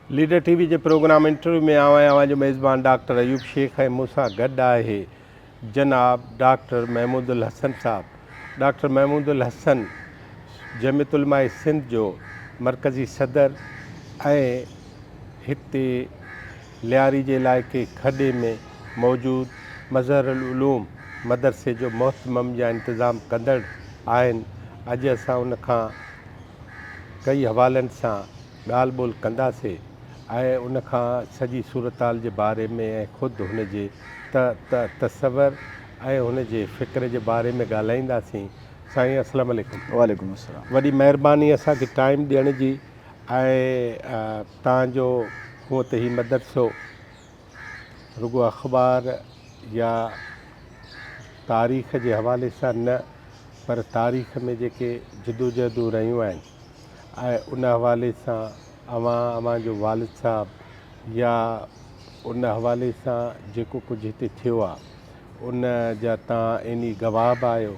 Leader TV के programme interview में आवां जो मेज़बान डॉक्टर अयूब शेख है मूंसां गॾु आहे जनाब डॉक्टर महमूदुल हसन साहब। डॉक्टर महमूदुल हसन जमियत उलमा सिंध जो मरकज़ी सदर ऐं हिते लियारी जे इलाइक़े खॾे में मौजूद मज़हरुल उलूम मदरसे जो मोहतमम जा इंतज़ाम कंदड़ आहिनि। अॼु असां उन खां कई हवालनि सां ॻाल्हि ॿोल कंदासीं ऐं उन खां सॼी सूरताल जे बारे में ऐं ख़ुदि हुन जे तसवर ऐं हुन जे फ़िक्र जे बारे में ॻाल्हाईंदासीं। साईं अस्सलाम वालेकुम। वालेकुम अस्सलाम। वॾी महिरबानी असांखे टाइम ॾियण जी। ऐं तव्हांजो हूअं त ही मदरसो रुगो अख़बार या तारीख़ जे हवाले सां न, पर तारीख़ में जेके जदोजहदूं रहियूं आहिनि ऐं उन हवाले सां अव्हां जो वालिद साहब या उन हवाले सां जेको कुझु हिते थियो आहे उन जा तव्हां इन गवाह बि आहियो।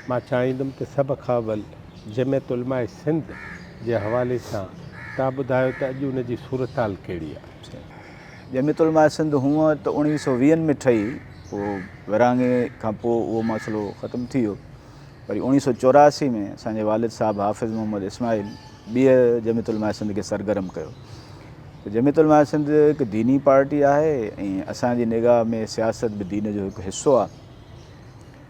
मां चाहींदुमि त सभ खां अवल जमियत उलमा सिंध जे हवाले सां तव्हां ॿुधायो त अॼु उन जी सूरताल कहिड़ी आहे। जमियत उलमा सिंध हूअं त 1920 में ठही, पोइ विरहाङे खां पोइ उहो मसइलो ख़तमु थी वियो। वरी 1984 में असांजे वालिद साहब हाफ़िज़ मोहम्मद इस्माइल ॿीअ जमियत उलमा सिंध खे सरगर्म कयो। त जमियत उलमा सिंध हिकु दीनी पार्टी आहे ऐं असांजी निगाह में सियासत बि दीन जो हिकु हिसो आहे।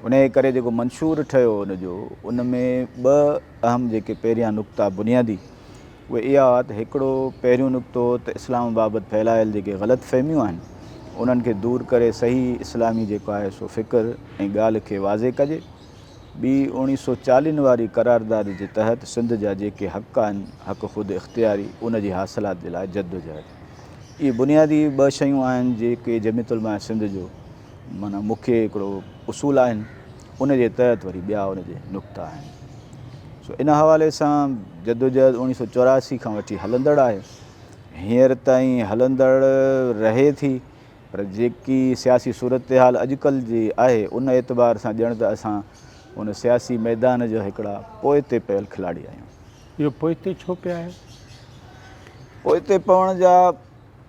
उन जे करे जेको मंशूर ठहियो उनजो, उन में ॿ अहम जेके पहिरियां नुक़्ता बुनियादी उहे इहा हुआ त हिकिड़ो पहिरियों नुक़्तो त इस्लाम बाबति फैलायल जेके ग़लति फ़हमियूं आहिनि उन्हनि खे दूरि करे सही इस्लामी जेको आहे सो फ़िक्र ऐं ॻाल्हि खे वाज़े कजे। ॿी 1940 वारी करारदाद जे तहत सिंध जा जेके हक़ आहिनि, हक़ ख़ुदि इख़्तियारी, उन जी हासिलात जे लाइ जद्दोजहद। इहे बुनियादी ॿ शयूं आहिनि जेके जमियत उलमा सिंध जो माना मुख्य हिकिड़ो उसूल आहिनि। उन जे तहत वरी ॿिया उन जे नुक़्ता आहिनि। सो इन हवाले सां जद्दोजहद 1984 खां वठी हलंदड़ आहे, हींअर ताईं हलंदड़ रहे थी। पर जेकी सियासी सूरत हाल अॼुकल्ह जी आहे उन एतबार सां ॼण त असां उन सियासी मैदान जा हिकिड़ा पोइते पियल खिलाड़ी आहियूं। इहो पोइते छो पिया आहे? पोइते पवण जा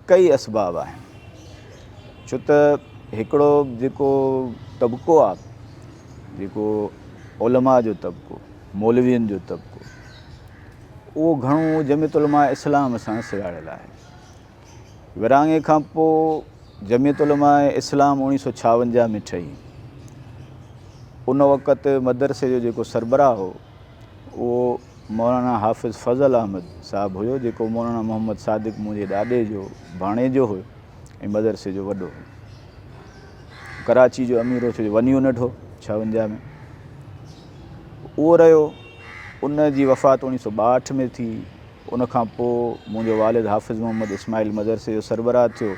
कई असबाब आहिनि। छो त हिकिड़ो जेको तबिको आहे, जेको उलमा जो तबिको, मौलवियुनि जो तबिको, उहो घणो जमियत उलमा इस्लाम सां सिराड़ियल आहे। विरहाङे खां पोइ जमियत उलमा इस्लाम 1956 में ठही। उन वक़्तु मदरसे जो जेको सरबराह हो उहो मौलाना हाफ़िज़ फ़ज़ल अहमद साहिबु हुयो, जेको मौलाना मोहम्मद सादिक़ मुंहिंजे ॾाॾे जो भाणे जो हुयो ऐं मदरसे जो वॾो हो। कराची जो अमीर हो, छो जो 1 यूनिट हो 56 में उहो रहियो। उन जी वफ़ात 1962 में थी। उन खां पोइ मुंहिंजो वालिद हाफ़िज़ मोहम्मद इस्माइल मदरसे जो सरबराह थियो।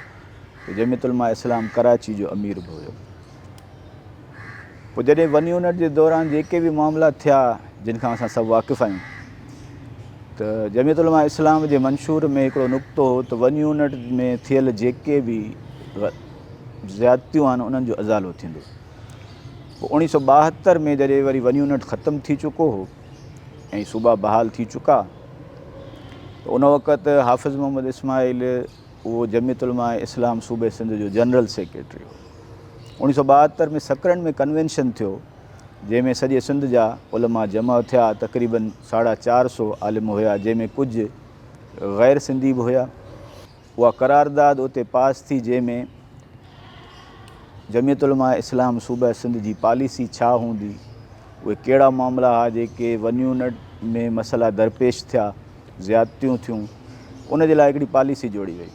जमियत उलमा इस्लाम कराची जो अमीर बि हुयो। पोइ जॾहिं 1 यूनिट जे दौरान जेके बि मामला थिया जिन खां असां सभु वाक़िफ़ आहियूं, त जमियत उलमा इस्लाम जे मंशूर में हिकिड़ो नुक़्तो हो त 1 यूनिट में थियल जेके बि ज़्यादतियूं आहिनि उन्हनि जो अज़ालो थींदो। पोइ 1972 में जॾहिं वरी 1 यूनिट ख़तमु थी चुको हो ऐं सूबा बहाल थी चुका, त उन वक़्तु हाफ़िज़ मोहम्मद इस्माइल उहो जमियत उलमा इस्लाम सूबे सिंध जो जनरल सेक्रेटरी हो। 1972 में सकरन में कन्वेंशन थियो जंहिंमें सॼे सिंध जा उलमा जमा थिया। तक़रीबन 450 आलिम हुया, जंहिंमें कुझु ग़ैर सिंधी बि हुया। उहा करारदाद उते पास थी जंहिंमें जमियत उलमा इस्लाम सूबा सिंध जी पॉलिसी छा हूंदी, उहे कहिड़ा मामला हुआ जेके 1 यूनिट में मसइला दरपेश थिया, ज़्यादतियूं थियूं, उन जे लाइ हिकिड़ी पॉलिसी जोड़ी वई।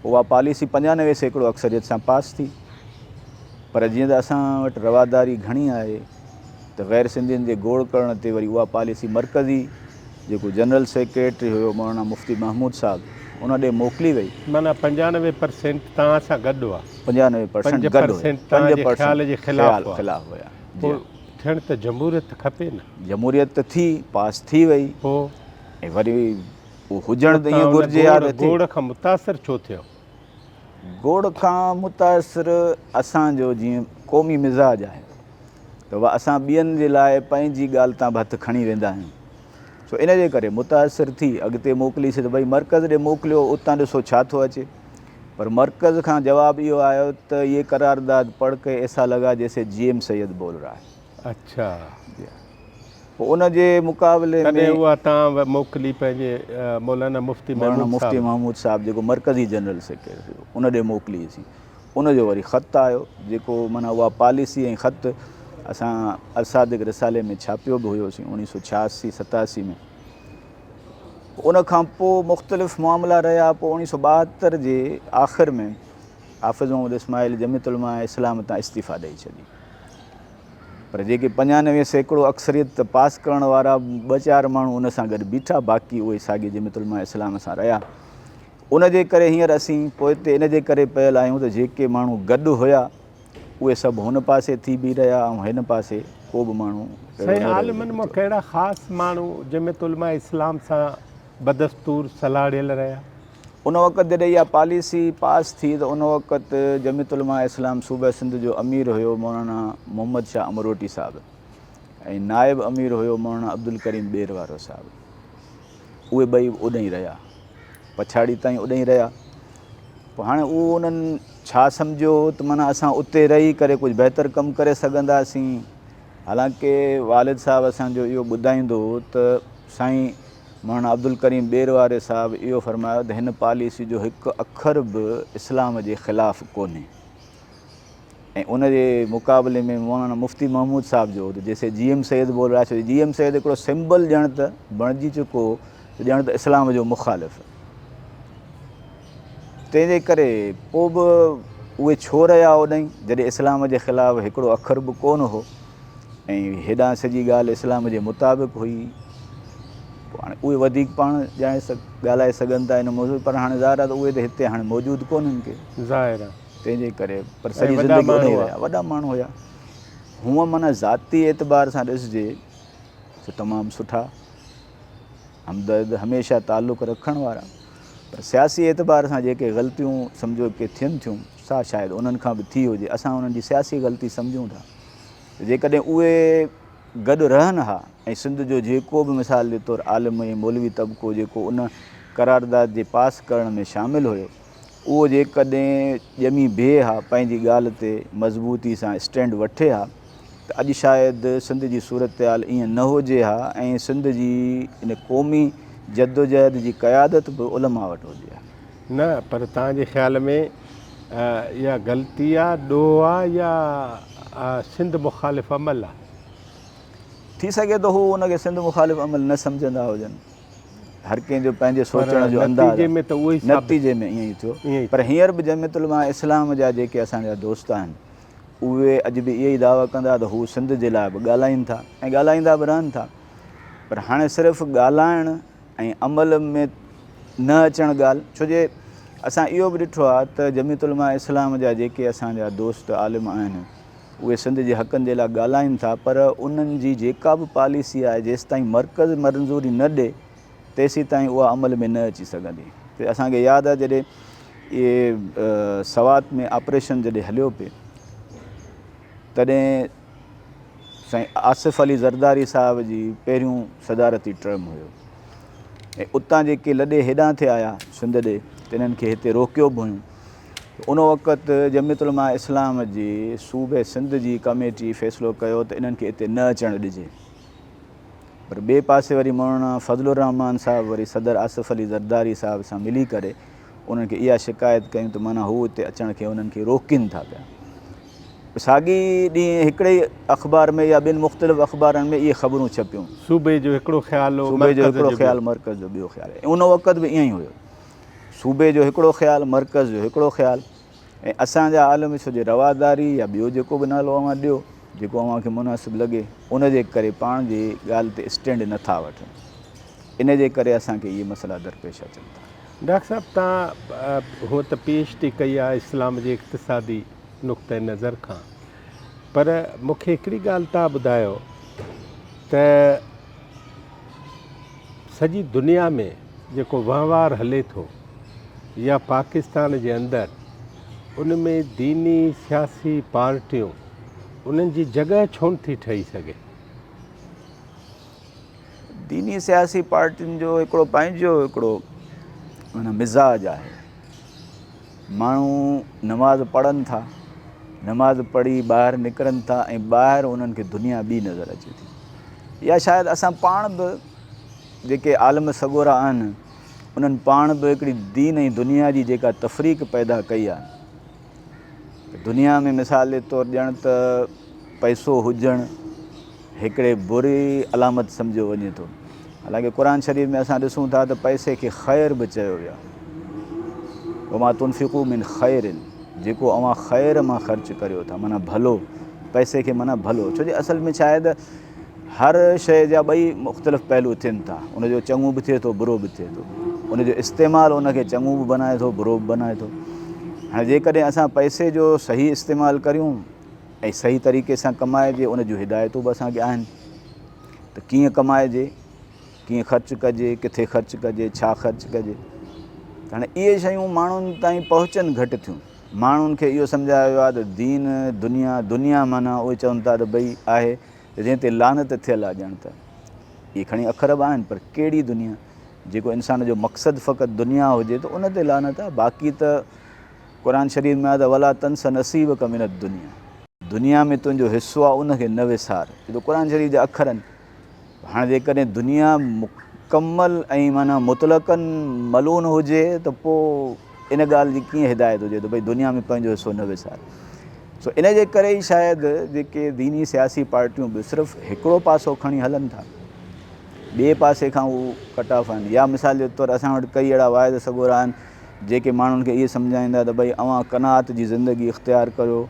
उहा पॉलिसी 95 सैकड़ो अक्सरियत सां पास थी। पर जीअं त असां वटि रवादारी घणी आहे त ग़ैर सिंधियुनि जे गोड़ करण ते वरी उहा पॉलिसी मरकज़ी जेको जनरल सेक्रेटरी हुयो मौलाना मुफ्ती महमूद साहब उन ॾे मोकिली वई। माना 95% तव्हां सां गॾु आहे, 95% गॾु हुया, 5% ख़िलाफ़ु हुया। पोइ थियण त जमहूरियत खपे न। जमहूरियत त थी, पास थी वई। पोइ ऐं वरी उहो हुजण त ईअं घुरिजे हा त गोड़ खां मुतासिर छो थियो? गोड़ खां मुतासिर असांजो जीअं क़ौमी मिज़ाज आहे त असां ॿियनि जे लाइ पंहिंजी ॻाल्हि तां भत खणी वेंदा आहियूं। सो इन जे करे मुतासिर थी अॻिते मोकिलीसीं त भई मर्कज़ ॾे मोकिलियो, उतां ॾिसो छा थो अचे। पर मर्कज़ खां जवाबु इहो आयो त ये करारदाद पढ़ के ऐसा लॻा जैसे GM सैयद बोल रहा है। अच्छा, पोइ उन जे मुक़ाबले कॾहिं में उहा तव्हां मोकिली पंहिंजे मौलाना मुफ्ती मौलाना महमूद मुफ्ती साहब? महमूद साहब जेको मर्कज़ी जनरल सेक्रेटरी हुयो, उन ॾे मोकिलीसीं। उन जो वरी ख़त आयो, जेको माना उहा पॉलिसी ऐं ख़त असां असादिक़ रिसाले में छापियो बि हुयोसीं 1986-87 में। उन खां पोइ मुख़्तलिफ़ मामला रहिया। पोइ 1972 जे आख़िर में हाफ़िज़ मोहम्मद इस्माइल जमियत उलमा इस्लाम तां इस्तीफ़ा ॾेई छॾी। पर जेके 95% अक्सरियत पास करण वारा 2-4 माण्हू उन सां गॾु बीठा, बाक़ी उहे साॻी जमियत उलमा इस्लाम सां रहिया। उन जे करे हींअर असीं पोइते इन जे करे पियल आहियूं त जेके माण्हू गॾु हुया उहे सभु हुन पासे थी बि रहिया ऐं हिन पासे को बि माण्हू साईं आलिमनि मां कहिड़ा ख़ासि माण्हू जमियत उलमा इस्लाम सां बदस्तूर सलाह ॾियल रहिया? उन वक़्तु जॾहिं इहा पॉलिसी पास थी त उन वक़्तु जमियत उलमा इस्लाम सूबे सिंध जो अमीर हुयो मौलाना मोहम्मद शाह अमरोटी साहिबु, ऐं नाइब अमीर हुयो मौलाना अब्दुल करीम ॿेर वारो साहिबु। उहे ॿई उॾां ई रहिया, पछाड़ी ताईं उॾां ई रहिया। पोइ हाणे उहो उन्हनि छा सम्झो त माना असां उते रही करे कुझु बहितर कमु करे सघंदासीं। हालांकि वालिद साहिबु असांजो इहो ॿुधाईंदो त साईं मौलाना अब्दुल करीम ॿेर वारे साहिबु इहो फरमायो त हिन पॉलिसी जो हिकु अखर बि इस्लाम जे ख़िलाफ़ु कोन्हे। ऐं उन जे मुक़ाबले में मौलाना मुफ्ती महमूद साहिब जो त जैसे GM सैयद बोल रहा है, GM सैयद हिकिड़ो सिंबल ॼण त बणिजी चुको त ॼण त इस्लाम जो मुखालिफ़। तंहिंजे करे पोइ बि उहे छो रहिया होॾां जॾहिं इस्लाम जे ख़िलाफ़ु हिकिड़ो अखर बि कोन हो ऐं हेॾां सॼी ॻाल्हि इस्लाम जे मुताबिक़ हुई। पोइ हाणे उहे वधीक पाण ॻाल्हाए सघनि था इन मौज़ूअ, पर हाणे ज़ाहिर आहे त उहे त हिते हाणे मौजूदु कोन्हनि के, ज़ाहिर आहे। तंहिंजे करे पर सॼी ज़िंदगी उॾाई रहिया, वॾा माण्हू हुया। हूअं माना ज़ाती एतबार सां ॾिसिजे त तमामु सुठा, हमदर्द, हमेशह तालुक़ रखण वारा। पर सियासी एतबार सां जेके ग़लतियूं सम्झो के थियनि थियूं सा शायदि उन्हनि खां बि थी हुजे, असां उन्हनि जी सियासी ग़लती सम्झूं था। जेकॾहिं उहे गॾु रहनि हा ऐं सिंध जो जेको बि मिसाल जे तौरु आलिम ऐं मौलवी तबिको जेको उन करारदाद जे पास करण में शामिलु हुयो, उहो जेकॾहिं ॼमी बिहे हा, पंहिंजी ॻाल्हि ते मज़बूती सां स्टैंड वठे हा, त अॼु शायदि सिंध जी सूरत हाल ईअं न हुजे हा ऐं सिंध जी इन क़ौमी जद्दोजहद जी क़यादत बि उलमा वटि हुजे हा। न पर तव्हांजे ख़्याल में इहा ग़लती आहे, ॾोह आहे या सिंध मुखालिफ़ अमल आहे? थी सघे थो हू उनखे सिंध मुखालिफ़ अमल न सम्झंदा हुजनि, हर कंहिंजो पंहिंजे सोचण जो अंदाज़ में त उहो ई नतीजे में ईअं ई थियो। पर हींअर बि जमियत उलमा इस्लाम जा जेके असांजा दोस्त आहिनि उहे अॼु बि इहे ई दावा कंदा त हू सिंध जे लाइ बि ॻाल्हाइनि था ऐं ॻाल्हाईंदा बि रहनि था। पर हाणे सिर्फ़ु ॻाल्हाइण ऐं अमल में न अचणु ॻाल्हि, छो जे असां इहो बि ॾिठो आहे त जमियत उलमा इस्लाम जा जेके असांजा दोस्त आलिम आहिनि उहे सिंध जे हक़नि जे लाइ ॻाल्हाइनि था, पर उन्हनि जी जेका बि पॉलिसी आहे जेसिताईं मर्कज़ मंज़ूरी न ॾे तेसीं ताईं उहा अमल में न अची सघंदी। त असांखे यादि आहे जॾहिं इहे सवात में ऑपरेशन जॾहिं हलियो पिए तॾहिं साईं आसिफ़ अली ज़रदारी साहिब जी पहिरियों सदारती टर्म हुयो ऐं उतां जेके लॾे हेॾां थिए आया सिंध ॾे त इन्हनि खे हिते रोकियो बि हुयूं। उन वक़्तु जमियत उलमा इस्लाम जी सूबे सिंध जी कमेटी फ़ैसिलो कयो त इन्हनि खे हिते न अचणु ॾिजे। पर ॿिए पासे वरी मौलाना फज़लुर रहमान साहिबु वरी सदर आसिफ़ अली ज़रदारी साहिब सां मिली करे उन्हनि खे इहा शिकायत कयूं त माना हू हिते अचण खे उन्हनि खे रोकीनि था पिया। साॻी ॾींहुं हिकिड़े ई अख़बार में या ॿिनि मुख़्तलिफ़ अख़बारनि में इहे ख़बरूं छपियूं, सूबे जो हिकिड़ो ख़्यालु हो, सूबे जो हिकिड़ो ख़्यालु, मर्कज़ जो ॿियो ख़्यालु। ऐं उन वक़्तु बि ईअं ई हुयो, सूबे जो हिकिड़ो ख़्यालु, मर्कज़ जो हिकिड़ो ख़्यालु। ऐं असांजा आलिम छो जे रवादारी या ॿियो जेको बि नालो अव्हां ॾियो जेको अव्हांखे मुनासिबु लॻे उन जे करे पाण जी ॻाल्हि ते स्टैंड नथा वठनि, इन जे करे असांखे इहे मसइला दरपेश अचनि था। डॉक्टर साहिबु तव्हां हूअं त PhD कई आहे इस्लाम जे इक़्तिसादी नुक़्ते नज़र खां, पर मूंखे हिकिड़ी ॻाल्हि तव्हां ॿुधायो त सॼी दुनिया में जेको वहिंवारु हले थो या पाकिस्तान जे अंदरि उन में दीनी सियासी पार्टियूं उन्हनि जी जॻह छो नथी ठही सघे? दीनी सियासी पार्टियुनि जो हिकिड़ो पंहिंजो हिकिड़ो माना मिज़ाज आहे। माण्हू नमाज़ पढ़नि था, नमाज़ पढ़ी ॿाहिरि निकिरनि था ऐं ॿाहिरि उन्हनि खे दुनिया ॿी नज़र अचे थी। या शायदि असां पाण बि जेके आलम सॻोरा आहिनि उन्हनि पाण बि हिकिड़ी दीन ऐं दुनिया जी जेका तफ़रीक़ पैदा कई आहे। दुनिया में मिसाल जे तौरु ॼण त पैसो हुजणु हिकिड़े बुरी अलामत सम्झो वञे थो। हालांकि क़ुर शरीफ़ में असां ॾिसूं था त पैसे खे ख़ैर बि चयो वियो आहे। वमा तुनफ़िक़ू मिन ख़ैरिन, जेको अवां ख़ैर मां ख़र्च करियो था माना भलो, पैसे खे माना भलो। छो जो असल में शायदि हर शइ जा ॿई मुख़्तलिफ़ पहलू थियनि था। उनजो चङो बि थिए थो, बुरो बि थिए थो। उनजो इस्तेमालु उनखे चङो बि बनाए थो, बुरो बि बनाए थो। हाणे जेकॾहिं असां पैसे जो सही इस्तेमालु करियूं ऐं सही तरीक़े सां कमाइजे, उन जूं हिदायतूं बि असांखे आहिनि त कीअं कमाइजे, कीअं ख़र्चु कजे, किथे ख़र्चु कजे, छा ख़र्चु कजे। हाणे इहे शयूं माण्हुनि ताईं पहुचनि घटि थियूं। माण्हुनि खे इहो सम्झायो वियो आहे त दीन दुनिया, दुनिया माना उहे चवनि था त भई आहे जंहिं ते लानत थियल आहे। ॼण त इहे खणी अखर बि आहिनि, पर कहिड़ी दुनिया? जेको इंसान जो मक़सदु फ़क़ति दुनिया हुजे त उन ते लानत आहे। बाक़ी त क़ुर शरीफ़ में आहे त वला तंस नसीब का मिनत दुनिया, दुनिया में तुंहिंजो हिसो आहे उनखे न विसार। इहे त क़ुर शरीफ़ जा अखर आहिनि। हाणे जेकॾहिं दुनिया मुकमल ऐं माना मुतलक़न मलून हुजे त पोइ इन ॻाल्हि जी कीअं हिदायत हुजे त भई दुनिया में पंहिंजो हिसो न विसार। सो इन जे करे ई शायदि जेके दीनी सियासी पार्टियूं बि सिर्फ़ु हिकिड़ो पासो खणी हलनि था, ॿिए पासे खां उहे कट ऑफ आहिनि। या मिसाल जे तौरु असां वटि कई अहिड़ा वाइद सॻोरा आहिनि जेके माण्हुनि खे इहे सम्झाईंदा त भई अवां क़नात जी ज़िंदगी इख़्तियारु करियो,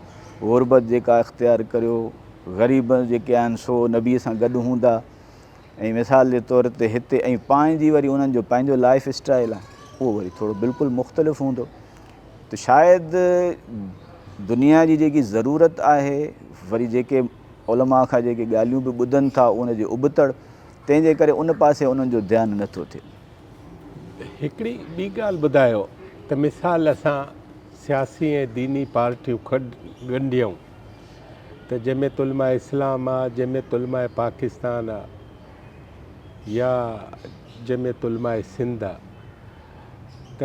ग़ुरबत जेका इख़्तियारु करियो, ग़रीब जेके आहिनि सो नबीअ सां गॾु हूंदा। ऐं मिसाल जे तौर ते हिते ऐं पंहिंजी वरी उन्हनि जो पंहिंजो लाइफ स्टाइल आहे, उहो वरी थोरो बिल्कुलु मुख़्तलिफ़ हूंदो। त शायदि दुनिया जी जेकी ज़रूरत आहे, वरी जेके उलमा खां जेके ॻाल्हियूं बि ॿुधनि था उन जे उबतड़, तंहिंजे करे उन पासे उन्हनि जो ध्यानु नथो थिए। हिकिड़ी ॿी ॻाल्हि ॿुधायो त मिसाल असां सियासी ऐं दीनी पार्टियूं ॻंढियूं त जमियत उलमा इस्लाम आहे, जमियत उलमा पाकिस्तान आहे, या जमियत उलमा सिंध आहे, त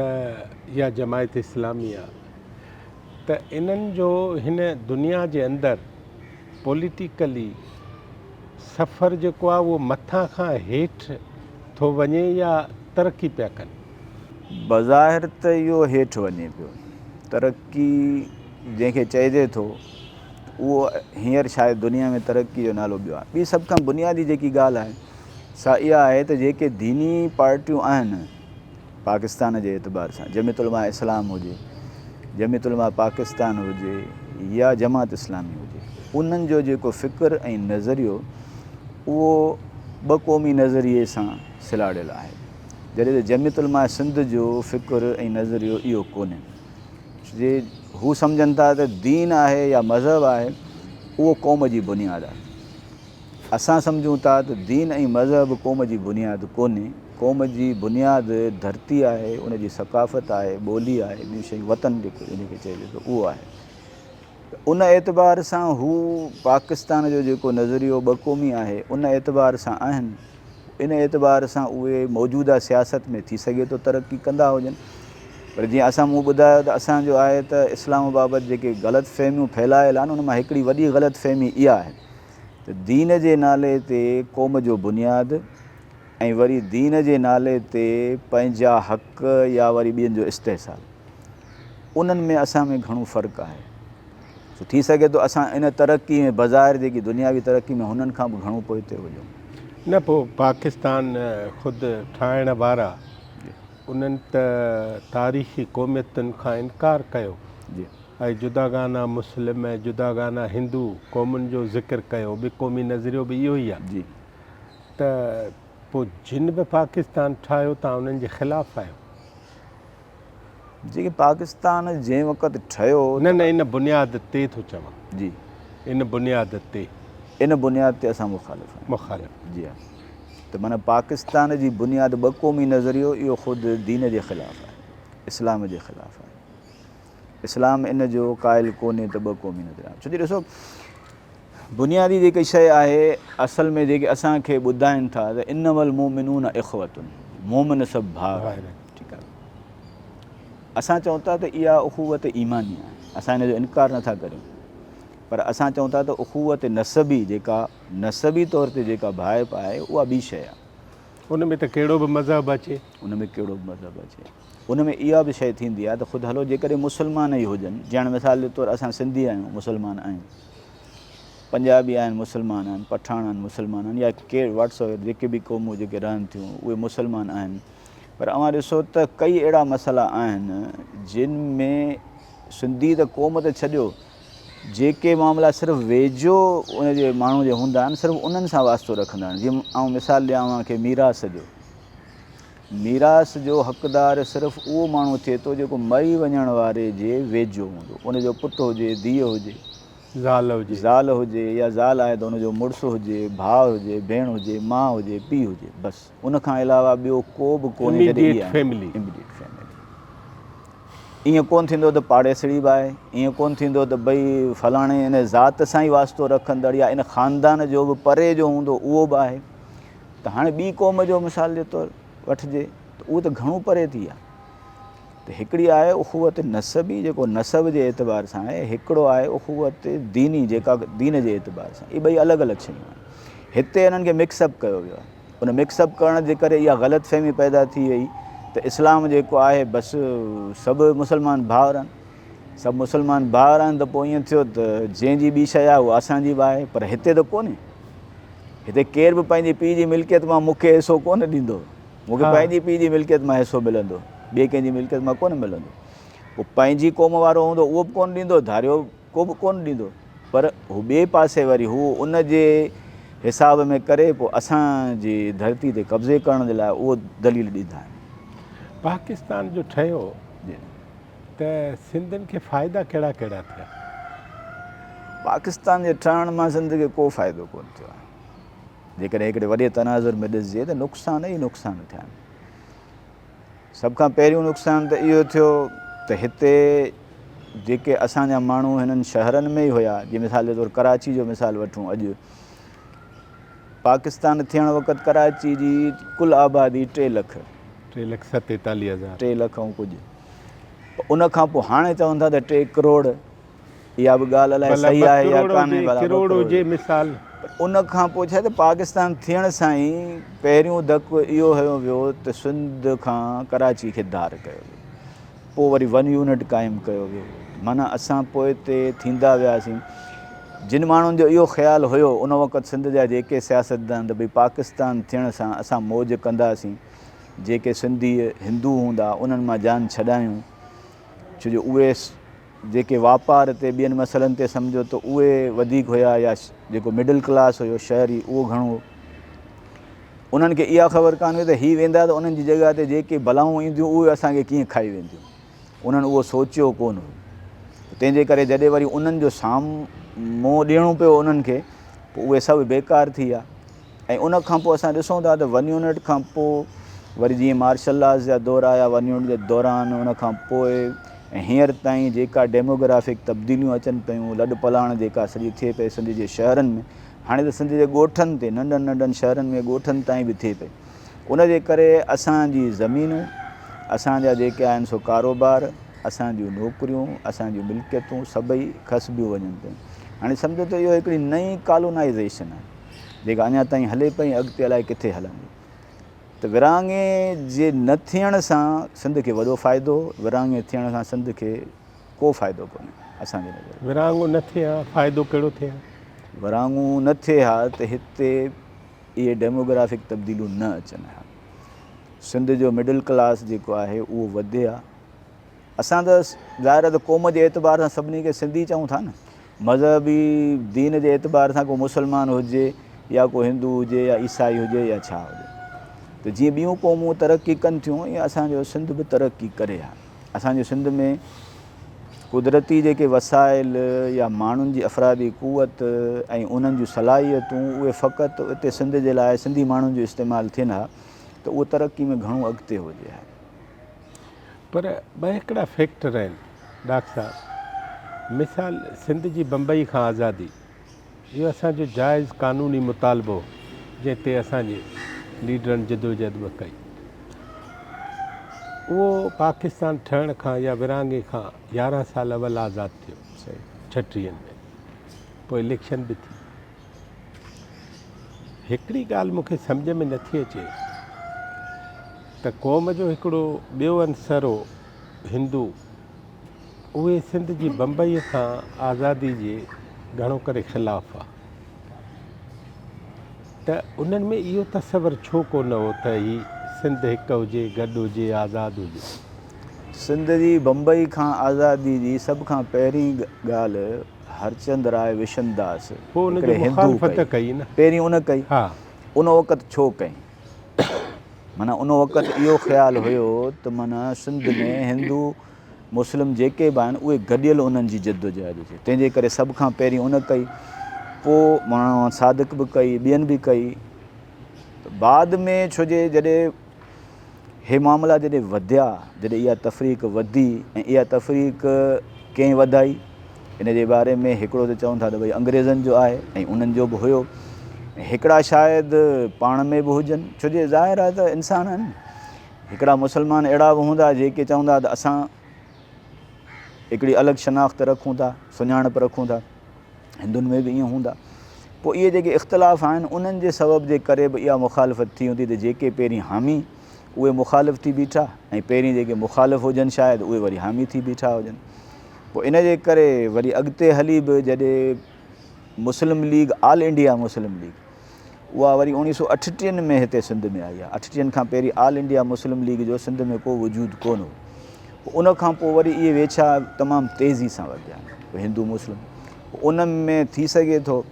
या जमायत इस्लामी आहे। त इन्हनि जो हिन दुनिया जे अंदरि पॉलिटिकली सफ़र जेको आहे उहो मथां खां हेठि थो वञे या तरक़ी पिया कनि? बज़ाहिर त इहो हेठि वञे पियो। तरक़ी जंहिंखे चइजे थो उहो हींअर शायदि दुनिया में तरक़ी जो नालो ॿियो आहे। ॿी सभ खां बुनियादी जेकी ॻाल्हि आहे सा इहा आहे त जेके दीनी पार्टियूं आहिनि पाकिस्तान जे एतबार सां, जमियत उलमा इस्लाम हुजे, जमियत उलमा पाकिस्तान हुजे या जमात इस्लामी हुजे, उन्हनि जो जेको फ़िक्र ऐं नज़रियो उहो ॿ क़ौमी नज़रिए सां सिलाड़ियल आहे। जॾहिं त जमियत उलमा सिंध जो फ़िक्र ऐं नज़रियो इहो कोन्हे। जे हू सम्झनि था त दीन आहे या मज़हब आहे उहो क़ौम जी बुनियादु आहे। असां सम्झूं था त दीन ऐं मज़हब क़ौम जी बुनियादु कोन्हे। क़ौम जी बुनियादु धरती आहे, उनजी सक़ाफ़त आहे, ॿोली आहे, ॿियूं शयूं, वतन जेको इनखे चइजे थो उहो आहे। उन एतबार सां हू पाकिस्तान जो जेको नज़रियो ॿ क़ौमी आहे उन एतबार सां आहिनि। इन एतबार सां उहे मौजूदा सियासत में थी सघे थो तरक़ी कंदा हुजनि। पर जीअं असां मूं ॿुधायो त असांजो आहे त इस्लाम बाबति जेके ग़लति फ़हमियूं फैलायल आहिनि उन मां हिकिड़ी वॾी ग़लति फ़हमी इहा आहे त दीन जे नाले ते क़ौम जो बुनियादु ऐं वरी दीन जे नाले ते पंहिंजा हक़ या वरी ॿियनि जो इस्तेहसाल, उन्हनि में असां में घणो फ़र्क़ु आहे। सो थी सघे थो असां इन तरक़ी में बज़ाहिर जेकी दुनियावी तरक़ी में हुननि खां बि घणो पोइते हुजूं। न पोइ पाकिस्तान ख़ुदि ठाहिण वारा उन्हनि त तारीख़ी क़ौमियतुनि खां इनकार कयो जी, ऐं जुदागाना मुस्लिम ऐं जुदागाना हिंदू क़ौमुनि जो ज़िक्र कयो। ॿि क़ौमी नज़रियो बि इहो ई आहे। जी, त पोइ जिन बि पाकिस्तान ठाहियो तव्हां उन्हनि जे ख़िलाफ़ु आहियो? जेके पाकिस्तान जंहिं वक़्तु ठहियो न इन बुनियाद ते थो चवां। जी, इन बुनियाद ते, इन बुनियाद ते असां मुख़ालिफ़ आहियूं। मुख़ालिफ़। जी हा। त माना पाकिस्तान जी बुनियाद ॿ क़ौमी नज़रियो इहो ख़ुदि दीन जे ख़िलाफ़ु आहे, इस्लाम जे ख़िलाफ़ु आहे। इस्लाम इन जो क़ाइल कोन्हे त ॿ क़ौमी नज़रिया। छो जो ॾिसो बुनियादी जेकी शइ आहे असल में जेके असांखे ॿुधाइनि था त इनवल मोमिनून इख़वतुन, मोमिन सभु भाउ आहिनि। ठीकु आहे, असां चऊं था त इहा उख़ुवत ईमानी आहे, असां हिन जो इनकार नथा करियूं, पर असां चऊं था त उख़ुवत नसबी जेका नसबी तौर ते जेका भाइप आहे उहा ॿी शइ आहे। उन में त कहिड़ो बि मज़हब अचे, उन में कहिड़ो बि मज़हब अचे, उन में इहा बि शइ थींदी आहे त ख़ुदि हलो जेकॾहिं मुस्लमान ई हुजनि, ॼण मिसाल जे तौरु असां सिंधी आहियूं मुस्लमान आहियूं, पंजाबी आहिनि मुस्लमान आहिनि, पठान आहिनि मुस्लमान आहिनि, या के व्हाट्सअप जेके बि क़ौमूं जेके रहनि थियूं उहे मुस्लमान आहिनि, पर अवां ॾिसो त कई अहिड़ा मसइला आहिनि जिन में सिंधी त क़ौम ते छॾियो, जेके मामला सिर्फ़ु वेझो उनजे माण्हू जे हूंदा आहिनि सिर्फ़ु उन्हनि सां वास्तो रखंदा आहिनि। जीअं आउं मिसाल ॾियांव खे मीरास जो, मीरास जो हक़दार सिर्फ़ु उहो माण्हू थिए थो जेको मरी वञण वारे जे वेझो हूंदो, उनजो पुटु हुजे, धीउ हुजे, ज़ाल हुजे, या ज़ाल आहे त उनजो मुड़ुसु हुजे, भाउ हुजे, भेण हुजे, माउ हुजे, पीउ हुजे, बसि उन खां अलावा ॿियो को बि कोन्हे। Immediate family. ईअं कोन्ह थींदो त पाड़ेसड़ी बि आहे, ईअं कोन्ह थींदो त भई फलाणे इन ज़ात सां ई वास्तो रखंदड़ या इन ख़ानदान जो बि परे जो हूंदो उहो बि आहे। त हाणे ॿी क़ौम जो मिसाल जे तौरु वठिजे त उहो त घणो परे थी आहे। त हिकिड़ी आहे उख़ुवत नसबी जेको नसब जे एतबार सां आहे, हिकिड़ो आहे उख़ुवत दीनी जेका दीन जे एतबार सां, इहे ॿई अलॻि अलॻि शयूं आहिनि। हिते हिननि खे मिक्सअप कयो वियो आहे, उन मिक्सअप करण जे करे इहा ग़लतफ़हमी पैदा थी वई त इस्लाम जेको आहे बसि सभु मुस्लमान भाउर आहिनि, सभु मुस्लमान भाउर आहिनि, त पोइ ईअं थियो त जंहिंजी ॿी शइ आहे उहा असांजी बि आहे, पर हिते त कोन्हे। हिते केर बि पंहिंजी पीउ जी मिल्कियत मां मूंखे हिसो कोन ॾींदो, मूंखे पंहिंजी पीउ जी मिल्कियत मां हिसो मिलंदो, ॿिए कंहिंजी मिल्कियत मां कोन मिलंदो। पोइ पंहिंजी क़ौम वारो हूंदो उहो बि कोन ॾींदो, धारियो को बि कोन ॾींदो, पर हू ॿिए पासे वरी हू उन जे हिसाब में करे पोइ असांजी धरती ते कब्ज़े करण जे लाइ उहो दलील ॾींदा आहिनि। पाकिस्तान जो ठहियो त सिंधियुनि खे फ़ाइदा कहिड़ा कहिड़ा थिया? पाकिस्तान जे ठहण मां सिंध खे को फ़ाइदो कोन थियो आहे। जेकॾहिं हिकिड़े वॾे तनाज़ुर में ॾिसिजे त नुक़सान ई नुक़सान थिया आहिनि। सभ खां पहिरियों नुक़सानु त इहो थियो त हिते जेके असांजा माण्हू हिननि शहरनि में ई हुया, जीअं मिसाल जे तौरु कराची जो मिसाल वठूं, अॼु पाकिस्तान थियण वक़्तु कराची जी कुल आबादी 3 लख 3,47,000, 3 लख ऐं कुझु। उन खां पोइ हाणे चवनि था त 3 करोड़, इहा बि ॻाल्हि अलाए सही आहे या कान्हे, करोड़ हुजे मिसाल। उन खां पोइ छा आहे त पाकिस्तान थियण सां ई पहिरियों धकु इहो हयो वियो त सिंध खां कराची खे धार कयो वियो, पोइ वरी 1 यूनिट क़ाइमु कयो वियो। माना असां पोइ ते थींदा वियासीं। जिन माण्हुनि जो इहो ख़्यालु हुयो उन वक़्तु सिंध जा जेके सियासतदान त भई पाकिस्तान थियण सां असां मौज कंदासीं, जेके सिंधी हिंदू हूंदा उन्हनि मां जान छॾायूं, छो जो उहे जेके वापार ते ॿियनि मसइलनि ते सम्झो त उहे वधीक हुया, या जेको मिडिल क्लास हुयो शहरी उहो घणो हो। उन्हनि खे इहा ख़बर कान हुई त हीअ वेंदा त उन्हनि जी जॻह ते जेके बलाऊं ईंदियूं उहे असांखे कीअं खाई वेंदियूं, उन्हनि उहो सोचियो कोन हुयो। तंहिंजे करे जॾहिं वरी उन्हनि जो साम्हूं ॾियणो पियो उन्हनि खे, पोइ उहे सभु बेकार थी विया। ऐं उन खां पोइ असां ॾिसूं था त 1 यूनिट खां पोइ वरी जीअं मार्शल लॉस जा दौर आया 1 यूनिट जे दौरान, उन खां पोइ ऐं हींअर ताईं जेका डेमोग्राफिक तब्दीलियूं अचनि पियूं, लॾ पलाण जेका सॼी थिए पई सिंध जे शहरनि में, हाणे त सिंध जे ॻोठनि ते नंढनि नंढनि शहरनि में ॻोठनि ताईं बि थिए पई। उनजे करे असांजी ज़मीनूं, असांजा जेके आहिनि सो कारोबार, असांजूं नौकरियूं, असांजूं मिल्कियतूं सभई खसबियूं वञनि पियूं। हाणे सम्झो त इहो हिकिड़ी नई कॉलोनाइज़ेशन आहे जेका अञा ताईं हले पई, अॻिते अलाए किथे हलंदी। त विरहाङे जे न थियण सां सिंध खे वॾो फ़ाइदो, विरहाङे थियण सां सिंध खे को फ़ाइदो कोन्हे असांजे नज़र। विरहाङो न थिए हा, फ़ाइदो कहिड़ो थिए हा? विरहाङो न थिए हा त हिते इहे डेमोग्राफिक तब्दीलियूं न अचनि हा, सिंध जो मिडिल क्लास जेको आहे उहो वधे हा। असां त ज़ाहिर त क़ौम जे एतबार सां सभिनी खे सिंधी चऊं था न, मज़हबी दीन जे एतबार सां को मुस्लमान हुजे या को हिंदू हुजे या ईसाई हुजे या छा हुजे। त जीअं ॿियूं क़ौमूं तरक़ी कनि थियूं, ईअं असांजो सिंध बि तरक़ी करे हा। असांजे सिंध में कुदरती जेके वसाइल या माण्हुनि जी अफ़रादी क़ुवत ऐं उन्हनि जूं सलाहियतूं, उहे फ़क़ति हिते सिंध जे लाइ सिंधी माण्हुनि जो इस्तेमालु थियनि हा त उहो तरक़ी में घणो अॻिते हुजे हा। पर ॿ हिकिड़ा फैक्टर आहिनि डॉक्टर साहब। मिसाल सिंध जी बम्बई खां आज़ादी, इहो असांजो जाइज़ क़ानूनी मुतालबो जंहिं ते असांजे लीडरनि जदोजहद बि कई, उहो पाकिस्तान ठहण खां या विरहाङे खां 11 साल अवल आज़ादु थियो सही 36 में, पोइ इलेक्शन बि थी। हिकिड़ी ॻाल्हि मूंखे सम्झ में नथी अचे त क़ौम जो हिकिड़ो ॿियो अंसर हो हिंदू, उहे सिंध जी बम्बईअ खां आज़ादी जे घणो करे ख़िलाफ़ु आहे, त उन्हनि में इहो तसवर छो कोन हो त ही सिंध हिकु हुजे, गॾु हुजे, आज़ादु हुजे। सिंध जी बम्बई खां आज़ादी जी सभ खां पहिरीं ॻाल्हि हरचंद राय विशनदास पोइ हिकिड़े हुनजी हिंदू मुखालफ़त कई न। पहिरीं उन कई, हा, उन वक़्तु छो कई, माना उन वक़्तु इहो ख़्यालु हुयो त माना सिंध में हिंदू मुस्लिम जेके बि आहिनि उहे गॾियल उन्हनि जी जदोजहद हुजे, तंहिंजे करे सभ खां पहिरीं उन कई, पोइ माना सादिक बि कई, ॿियनि बि कई। बाद में छो जे जॾहिं हे मामला जॾहिं वधिया, जॾहिं इहा तफ़रीक़ वधी ऐं इहा तफ़रीक़ कंहिं वधाई, इन जे बारे में हिकिड़ो त चवनि था त भई अंग्रेज़नि जो आहे ऐं उन्हनि जो बि हुयो, हिकिड़ा शायदि पाण में बि हुजनि, छो जे ज़ाहिर आहे त इंसान आहिनि। हिकिड़ा मुस्लमान अहिड़ा बि हूंदा जेके चवंदा त असां हिकिड़ी अलॻि शनाख़्त रखूं था, सुञाणप रखूं था, हिंदुनि में बि ईअं हूंदा। पोइ इहे जेके इख़्तिलाफ़ आहिनि उन्हनि जे सबब जे करे बि इहा मुखालफ़त थी हूंदी त जेके पहिरीं हामी उहे मुखालिफ़ थी बीठा ऐं पहिरीं जेके मुखालिफ़ हुजनि शायदि उहे वरी हामी थी बीठा हुजनि। पोइ इन जे करे वरी अॻिते हली बि जॾहिं मुस्लिम लीग, ऑल इंडिया मुस्लिम लीग, उहा वरी 1938 में हिते सिंध में आई आहे। 38 खां पहिरीं ऑल इंडिया मुस्लिम लीग जो सिंध में को वजूदु कोन हो। उन खां पोइ वरी इहे वेछा तमामु तेज़ी सां वधिया हिंदू मुस्लिम। उन में थी सघे थो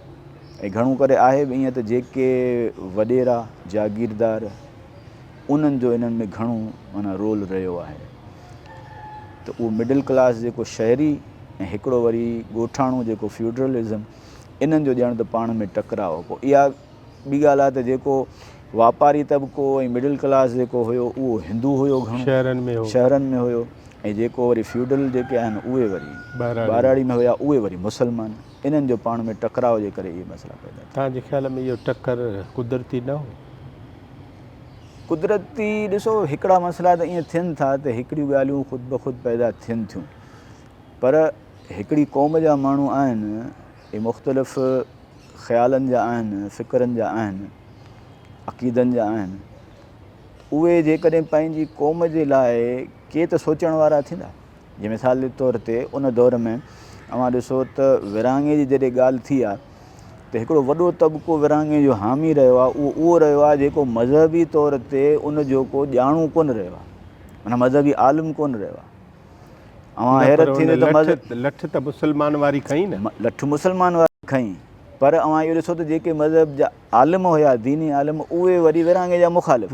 ऐं घणो करे आहे बि ईअं त जेके वॾेरा जागीरदार उन्हनि जो इन्हनि में घणो माना रोल रहियो आहे, त उहो मिडिल क्लास जेको शहरी ऐं हिकिड़ो वरी ॻोठाणो जेको फ्यूडरलिज़म, इन्हनि जो ॼण त पाण में टकराव। पोइ इहा ॿी ॻाल्हि आहे त जेको वापारी तबिको ऐं मिडिल क्लास जेको हुयो उहो हिंदू हुयो घणो, शहरनि में हुयो, ऐं जेको वरी फ्यूडल जेके आहिनि उहे वरी ॿाराड़ी में हुया, उहे वरी मुस्लमान। इन्हनि जो पाण में टकराव जे करे इहे मसइला पैदा थिया। तव्हांजे ख़्याल में इहो टकर कुदरती न हो? कुदरती ॾिसो, हिकिड़ा मसइला त ईअं थियनि था त हिकिड़ियूं ॻाल्हियूं ख़ुदि ब ख़ुदि पैदा थियनि थियूं, पर हिकिड़ी क़ौम जा माण्हू आहिनि, इहे मुख़्तलिफ़ ख़्यालनि जा आहिनि, फ़िक्रनि जा आहिनि, अक़ीदनि जा आहिनि। उहे जेकॾहिं पंहिंजी क़ौम जे लाइ के त सोचण वारा थींदा। जीअं मिसाल जे तौर ते उन दौर में अवां ॾिसो त विरहाङे जी जॾहिं ॻाल्हि थी आहे त हिकिड़ो वॾो तबिको विरहाङे जो हामी रहियो आहे, उहो रहियो आहे जेको मज़हबी तौर ते उन जो को ॼाणू कोन रहियो आहे, माना मज़हबी आलिम कोन रहियो आहे। अवां हैरत थींदी त लठ त मुस्लमान वारी खईं न, लठ मुस्लमान वारी खईं, पर अवां इहो ॾिसो त जेके मज़हब जा आलिम हुया, दीनी आलिम, उहे वरी विरहाङे जा मुखालिफ़।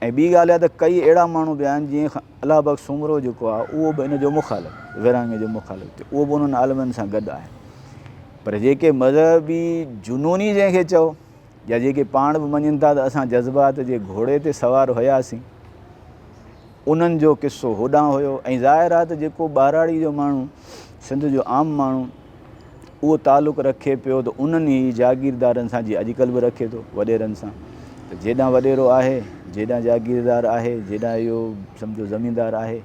ऐं ॿी ॻाल्हि आहे त कई अहिड़ा माण्हू बि आहिनि जीअं अलाह बख़्श सुमरो जेको आहे उहो बि इन जो मुखालिफ़, विरहाङे जो मुखालिफ़ थियो, उहो बि उन्हनि आलिमनि सां गॾु आहे। पर जेके मज़हबी जुनूनी जंहिंखे चओ, या जेके पाण बि मञनि था त असां जज़्बात जे घोड़े ते सवार हुयासीं, उन्हनि जो किस्सो होॾां हुयो। ऐं ज़ाहिर आहे त जेको ॿाराड़ी जो माण्हू, सिंध जो आम माण्हू, उहो तालुक़ु रखे पियो त उन्हनि ई जागीरदारनि सां, जीअं अॼुकल्ह बि रखे थो वॾेरनि सां, त जेॾां वॾेरो आहे, जेॾां जागीरदार आहे, जेॾां इहो सम्झो ज़मीनदार आहे,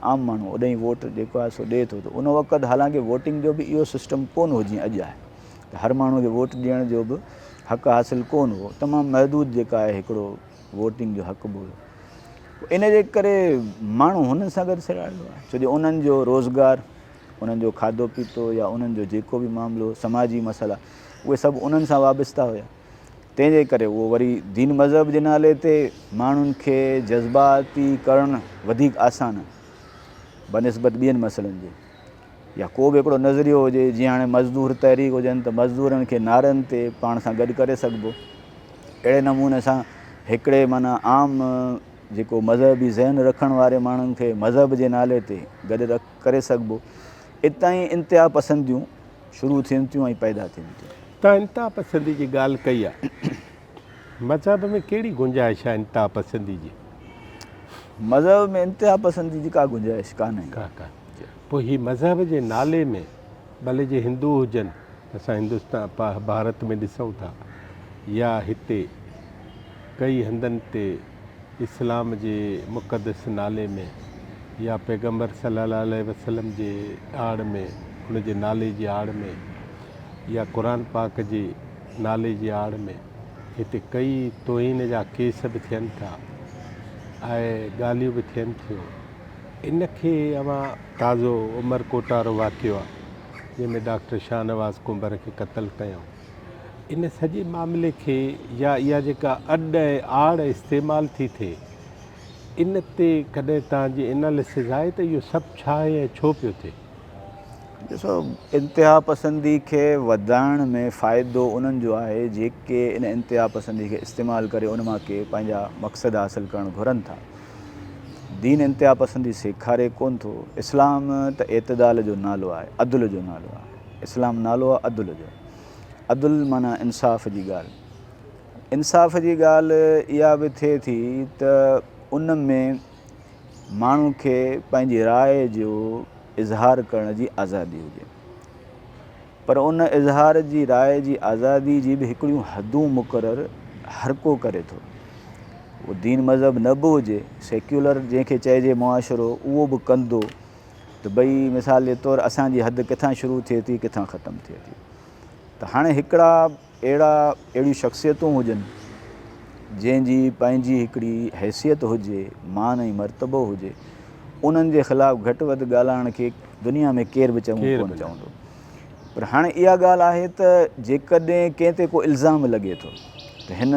आम माण्हू ओॾां ई वोट जेको आहे सो ॾिए थो। त उन वक़्तु हालांकि वोटिंग जो बि इहो सिस्टम कोन हो जीअं अॼु आहे, त हर माण्हू खे वोट ॾियण जो बि हक़ु हासिलु कोन हो, तमामु महदूद जेका आहे हिकिड़ो वोटिंग जो हक़ बि हुयो। इन जे करे माण्हू हुननि सां गॾु सिराड़ियो आहे, छो जो उन्हनि जो रोज़गारु, उन्हनि जो खाधो पीतो या उन्हनि जो जेको बि मामिलो, समाजी मसइला, उहे सभु उन्हनि सां वाबस्ता हुया। तंहिंजे करे उहो वरी दीन मज़हब जे नाले ते माण्हुनि खे जज़्बाती करणु वधीक आसान आहे बनिस्बत ॿियनि मसइलनि जे। या को बि हिकिड़ो नज़रियो हुजे, जीअं हाणे मज़दूर तहरीक हुजनि त मज़दूरनि खे नारनि ते पाण सां गॾु करे सघिबो, अहिड़े नमूने सां हिकिड़े माना आम जेको मज़हबी ज़हन रखण वारे माण्हुनि खे मज़हब जे नाले ते गॾु करे सघिबो। इतां ई इंतिहा पसंदियूं शुरू थियनि थियूं ऐं पैदा थियनि थियूं। तव्हां इंतिहा पसंदी जी ॻाल्हि कई आहे, मज़हब में कहिड़ी गुंजाइश आहे इंतिहा पसंदी जी? मज़हब में इंतिहा पसंदी जी का गुंजाइश कान्हे। पोइ हीअ मज़हब जे नाले में भले जे हिंदू हुजनि असां हिंदुस्तान भारत में ॾिसूं था या हिते कई हंधनि ते इस्लाम जे मुक़दस नाले में या पैगम्बर सल्लल्लाहु अलैहि वसल्लम जे आड़ में उन जे नाले जी आड़ में या क़ुरान पाक जे नाले जी आड़ में हिते कई तोहीन जा केस बि थियनि था ऐं ॻाल्हियूं बि थियनि थियूं। इनखे अवां ताज़ो उमरकोट वारो वाक़ियो आहे जंहिंमें डॉक्टर शाहनवाज़ कुंबर खे क़तलु कयूं। इन सॼे मामले खे या इहा जेका अॾ ऐं आड़ इस्तेमालु थी थिए इन ते कॾहिं तव्हांजी एनालिसिस आहे त इहो सभु छा आहे ऐं छो पियो थिए? ॾिसो, इंतिहा पसंदी खे वधाइण में फ़ाइदो उन्हनि जो आहे जेके इन इंतिहा पसंदी खे इस्तेमालु करे उन मां के पंहिंजा मक़सद हासिलु करणु घुरनि था। दीन इंतिहा पसंदी सेखारे कोन थो। इस्लाम त एतदाल जो नालो आहे, अदुल जो नालो आहे। इस्लाम नालो आहे अदुल जो। अदुल माना इंसाफ़ जी ॻाल्हि। इंसाफ़ जी ॻाल्हि इहा बि थिए थी त उन में माण्हू खे पंहिंजी राय जो इज़हार करण जी आज़ादी हुजे, पर उन इज़हार जी राय जी आज़ादी जी बि हिकिड़ियूं हदूं मुक़ररु हर को करे थो। उहो दीन मज़हब न बि हुजे, सेक्युलर जंहिंखे चइजे मुआशिरो, उहो बि कंदो त भई मिसाल जे तौरु असांजी हद किथां शुरू थिए थी किथां ख़तमु थिए थी। त हाणे हिकिड़ा अहिड़ियूं शख़्सियतूं हुजनि जंहिंजी पंहिंजी हिकिड़ी हैसियत हुजे, मान ऐं मर्तबो हुजे, उन्हनि जे ख़िलाफ़ु घटि वधि ॻाल्हाइण खे दुनिया में केर बि चङो कोन चवंदो। पर हाणे इहा ॻाल्हि आहे त जेकॾहिं कंहिं ते को इल्ज़ाम लॻे थो त हिन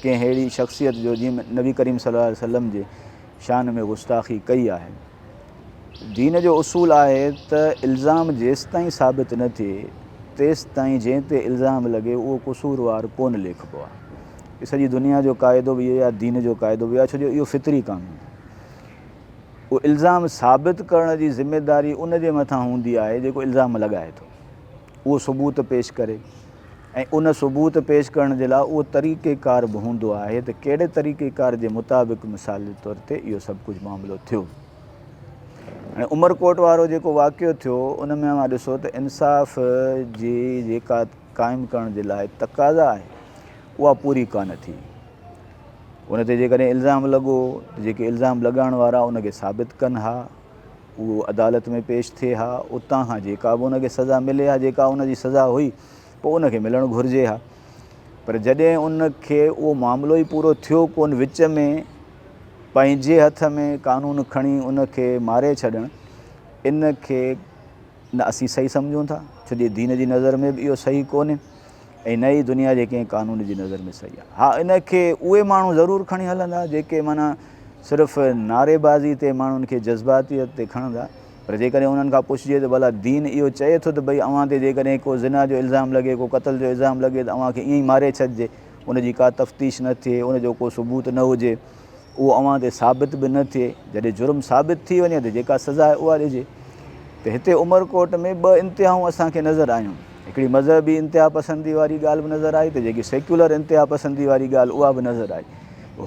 कंहिं अहिड़ी शख़्सियत जो जीअं नबी करीम सल्लल्लाहु अलैहि वसल्लम जे शान में गुस्ताख़ी कई आहे, दीन जो उसूल आहे त इल्ज़ाम जेसि ताईं साबित न थिए तेसि ताईं जंहिं ते इल्ज़ाम लॻे उहो कसूरवार कोन लेखिबो आहे। सॼी दुनिया जो क़ाइदो बि इहो आहे, दीन जो क़ाइदो बि आहे, छो जो इहो फितरी कानून आहे। उहो इल्ज़ाम साबित करण जी ज़िमेदारी उन जे मथां हूंदी आहे जेको इल्ज़ाम लॻाए थो। उहो सबूत पेश करे ऐं उन सबूत पेश करण जे लाइ उहो तरीक़ेकार बि हूंदो आहे त कहिड़े तरीक़ेकार जे मुताबिक़ मिसाल जे तौर ते इहो सभु कुझु मामिलो थियो। हाणे उमरकोट वारो जेको वाक़ियो थियो उन में मां ॾिसो त इंसाफ़ जी जेका क़ाइमु करण जे लाइ तक़ाज़ा आहे उहा पूरी कान थी। उन ते जेकॾहिं इल्ज़ाम लॻो त जेके इल्ज़ाम लॻाइण वारा उनखे साबित कनि हा, उहो अदालत में पेश थिए हा, उतां खां जेका बि उनखे सज़ा मिले हा, जेका उनजी सज़ा हुई पोइ उनखे मिलणु घुरिजे हा। पर जॾहिं उनखे उहो मामिलो ई पूरो थियो कोन, विच में पंहिंजे हथ में कानून खणी उनखे मारे छॾणु, इनखे न असीं सही सम्झूं था, छो जो दीन जी नज़र में बि इहो सही कोन्हे ऐं न ई दुनिया जे कंहिं कानून जी नज़र में सही आहे। हा, इनखे उहे माण्हू ज़रूरु खणी हलंदा जेके माना सिर्फ़ु नारेबाज़ी ते माण्हुनि खे जज़्बातियत ते खणंदा, पर जेकॾहिं उन्हनि खां पुछिजे त भला दीन इहो चए थो त भई अव्हां ते जेकॾहिं को ज़िना जो इल्ज़ाम लॻे, को क़त्ल जो इल्ज़ाम लॻे त अव्हांखे ईअं ई मारे छॾिजे, उनजी का तफ़्तीश न थिए, उनजो को सबूत न हुजे, उहो अव्हां ते साबित बि न थिए, जॾहिं जुर्म साबित थी वञे त जेका सज़ा आहे उहा ॾिजे। त हिते उमरकोट में ॿ इंतिहाऊं असांखे नज़र आयूं। हिकिड़ी मज़हबी इंतिहा पसंदी वारी ॻाल्हि बि नज़र आई त जेकी सेक्युलर इंतिहा पसंदी वारी ॻाल्हि उहा बि नज़र आई।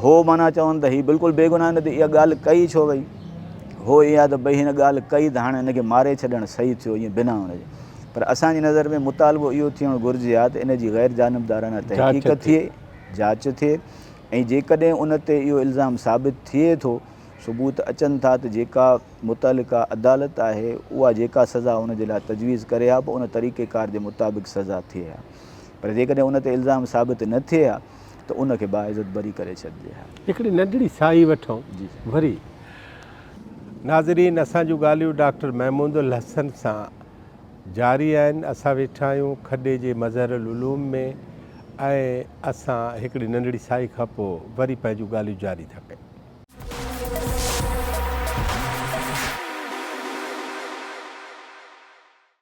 हो माना चवनि त हीअ बिल्कुलु बेगुनाह न, त इहा ॻाल्हि कई छो वई, हो इहा त भई हिन ॻाल्हि कई त हाणे हिनखे मारे छॾणु सही थियो, ईअं बिना हुनजे। पर असांजी नज़र में मुतालबो इहो थियणु घुरिजे आहे त इन जी ग़ैर जानबदाराना तहक़ीक़ थिए, जांच थिए, ऐं जेकॾहिं उन ते इहो इल्ज़ाम साबित थिए थो, सबूत अचनि था त जेका मुतलिका अदालत आहे उहा जेका सज़ा उन जे लाइ तजवीज़ करे हा, पोइ उन तरीक़ेकार जे मुताबिक़ सज़ा थिए हा। पर जेकॾहिं उन ते इल्ज़ाम साबित न थिए हा त उनखे बाइज़त बरी करे छॾिजे हा। हिकिड़ी नंढड़ी साई वठूं वरी। नाज़रीन, असां जूं ॻाल्हियूं डॉक्टर महमूदुल हसन सां जारी आहिनि। असां वेठा आहियूं खॾे जे मज़हरुल उलूम में ऐं असां हिकिड़ी नंढड़ी साई खां पोइ वरी पंहिंजूं ॻाल्हियूं जारी था कयूं।